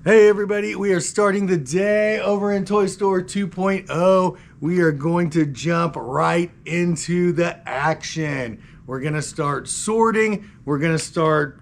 Hey everybody, we are starting the day over in Toy Store 2.0. We are going to jump right into the action. We're gonna start sorting. We're gonna start,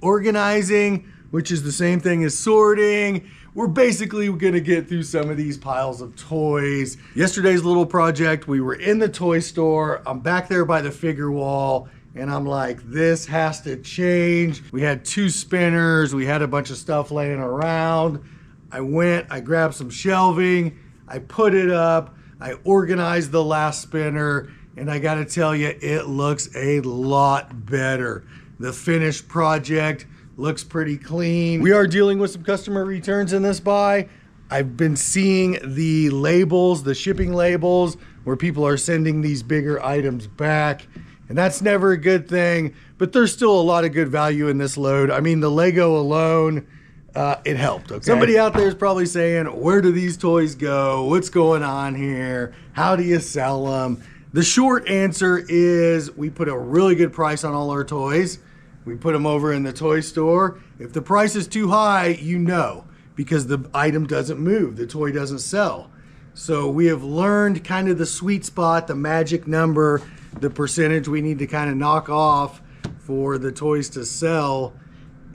organizing, which is the same thing as sorting. We're basically gonna get through some of these piles of toys. Yesterday's little project, we were in the toy store. I'm back there by the figure wall. And I'm like, this has to change. We had 2 spinners. We had a bunch of stuff laying around. I grabbed some shelving. I put it up. I organized the last spinner. And I gotta tell you, it looks a lot better. The finished project looks pretty clean. We are dealing with some customer returns in this buy. I've been seeing the labels, the shipping labels, where people are sending these bigger items back. And that's never a good thing, but there's still a lot of good value in this load. I mean, the Lego alone, it helped, okay? Somebody out there is probably saying, where do these toys go? What's going on here? How do you sell them? The short answer is we put a really good price on all our toys. We put them over in the toy store. If the price is too high, you know, because the item doesn't move, the toy doesn't sell. So we have learned kind of the sweet spot, the magic number, the percentage we need to kind of knock off for the toys to sell,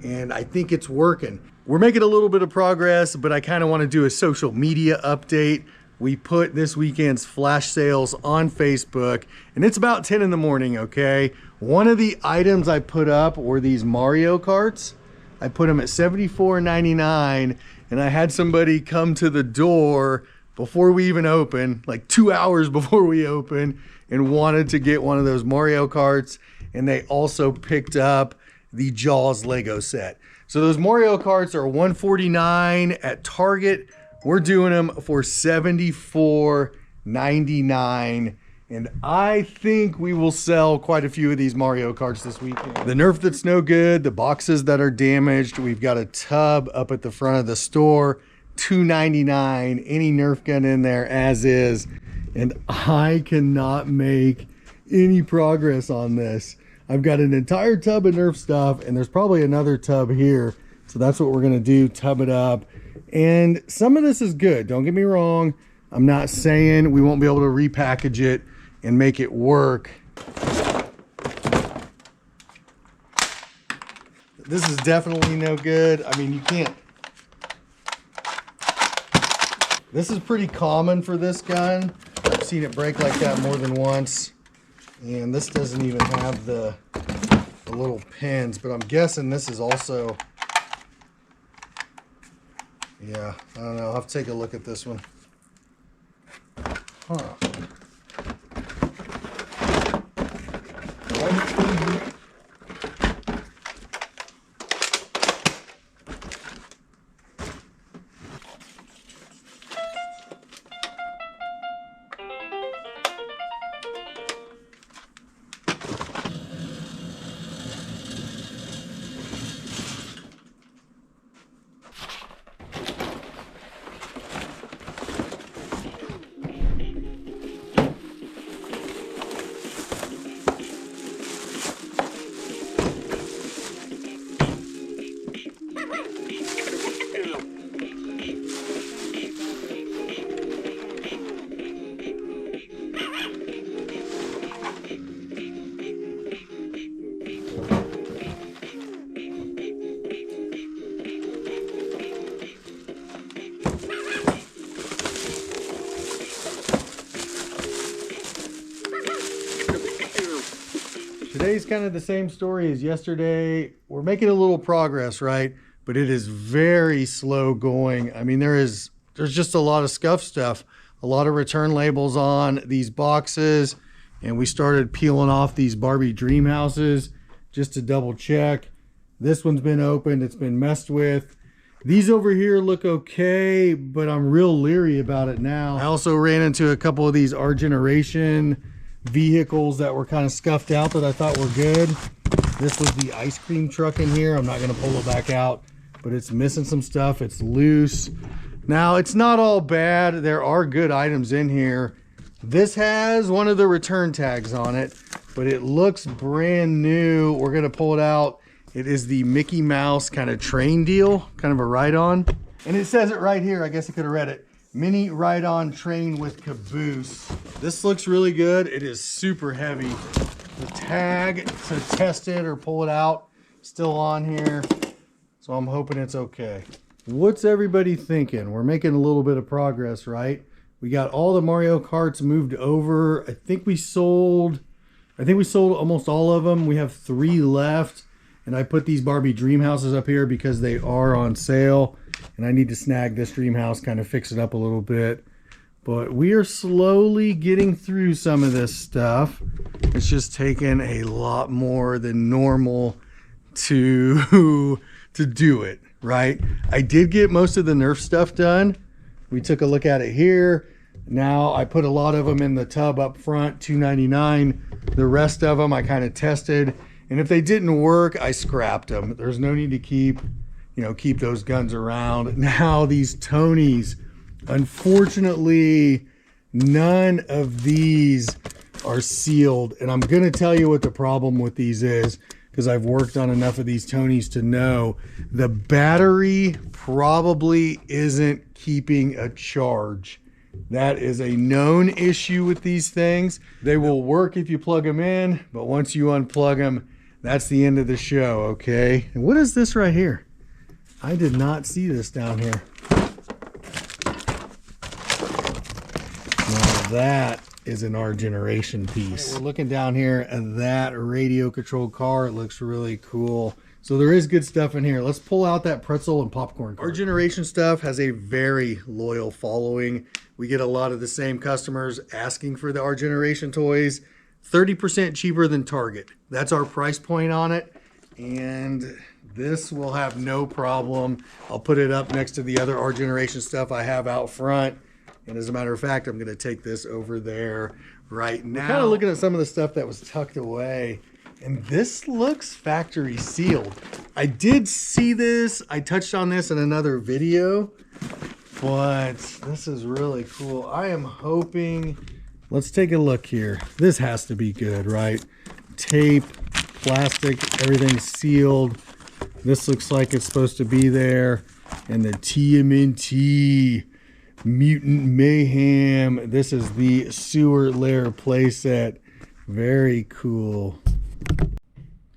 and I think it's working. We're making a little bit of progress, but I kind of want to do a social media update. We put this weekend's flash sales on Facebook, and it's about 10 in the morning, okay? One of the items I put up were these Mario Karts. I put them at $74.99, and I had somebody come to the door before we even opened, like 2 hours before we opened, and wanted to get one of those Mario Karts, and they also picked up the Jaws Lego set. So those Mario Karts are $149 at Target. We're doing them for $74.99, and I think we will sell quite a few of these Mario Karts this weekend. The Nerf that's no good, the boxes that are damaged, we've got a tub up at the front of the store, $2.99, any Nerf gun in there as is. And I cannot make any progress on this. I've got an entire tub of Nerf stuff, and there's probably another tub here. So that's what we're gonna do, tub it up. And some of this is good, don't get me wrong. I'm not saying we won't be able to repackage it and make it work. This is definitely no good. I mean, you can't. This is pretty common for this gun. I've seen it break like that more than once. And this doesn't even have the little pins, but I'm guessing this is also, yeah, I don't know. I'll have to take a look at this one. Huh. Today's kind of the same story as yesterday. We're making a little progress, right? But it is very slow going. I mean, there's just a lot of scuff stuff, a lot of return labels on these boxes. And we started peeling off these Barbie dream houses just to double check. This one's been opened, it's been messed with. These over here look okay, but I'm real leery about it now. I also ran into a couple of these Our Generation vehicles that were kind of scuffed out that I thought were good. This was the ice cream truck in here. I'm not going to pull it back out, but it's missing some stuff. It's loose. Now, it's not all bad. There are good items in here. This has one of the return tags on it, but it looks brand new. We're gonna pull it out It is the Mickey Mouse kind of train deal, kind of a ride-on. And it says it right here, I guess I could have read it. Mini ride-on train with caboose. This looks really good. It is super heavy. The tag to test it or pull it out, still on here. So I'm hoping it's okay. What's everybody thinking? We're making a little bit of progress, right? We got all the Mario Karts moved over. I think we sold almost all of them. We have 3 left. And I put these Barbie dream houses up here because they are on sale. And I need to snag this dream house, kind of fix it up a little bit. But we are slowly getting through some of this stuff. It's just taken a lot more than normal to do it, right? I did get most of the NERF stuff done. We took a look at it here. Now I put a lot of them in the tub up front, $2.99. The rest of them I kind of tested. And if they didn't work, I scrapped them. There's no need to keep those guns around. Now these Tonys, unfortunately, none of these are sealed. And I'm gonna tell you what the problem with these is, because I've worked on enough of these Tonys to know the battery probably isn't keeping a charge. That is a known issue with these things. They will work if you plug them in, but once you unplug them, that's the end of the show, okay? And what is this right here? I did not see this down here. Now that is an our generation piece. We're looking down here at that radio controlled car. It looks really cool. So there is good stuff in here. Let's pull out that pretzel and popcorn cart. Our generation stuff has a very loyal following. We get a lot of the same customers asking for the our generation toys. 30% cheaper than Target. That's our price point on it. And this will have no problem. I'll put it up next to the other our generation stuff I have out front. And as a matter of fact, I'm gonna take this over there right now. We're kind of looking at some of the stuff that was tucked away. And this looks factory sealed. I did see this. I touched on this in another video, but this is really cool. I am hoping, let's take a look here. This has to be good, right? Tape, plastic, everything's sealed. This looks like it's supposed to be there. And the TMNT Mutant Mayhem. This is the sewer lair playset. Very cool.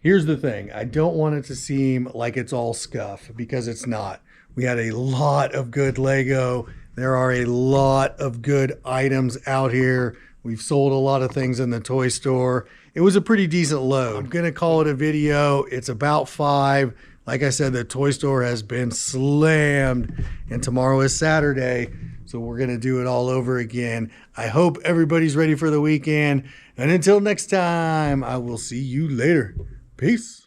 Here's the thing. I don't want it to seem like it's all scuff, because it's not. We had a lot of good Lego. There are a lot of good items out here. We've sold a lot of things in the toy store. It was a pretty decent load. I'm gonna call it a video. It's about 5. Like I said, the toy store has been slammed, and tomorrow is Saturday, so we're gonna do it all over again. I hope everybody's ready for the weekend, and until next time, I will see you later. Peace.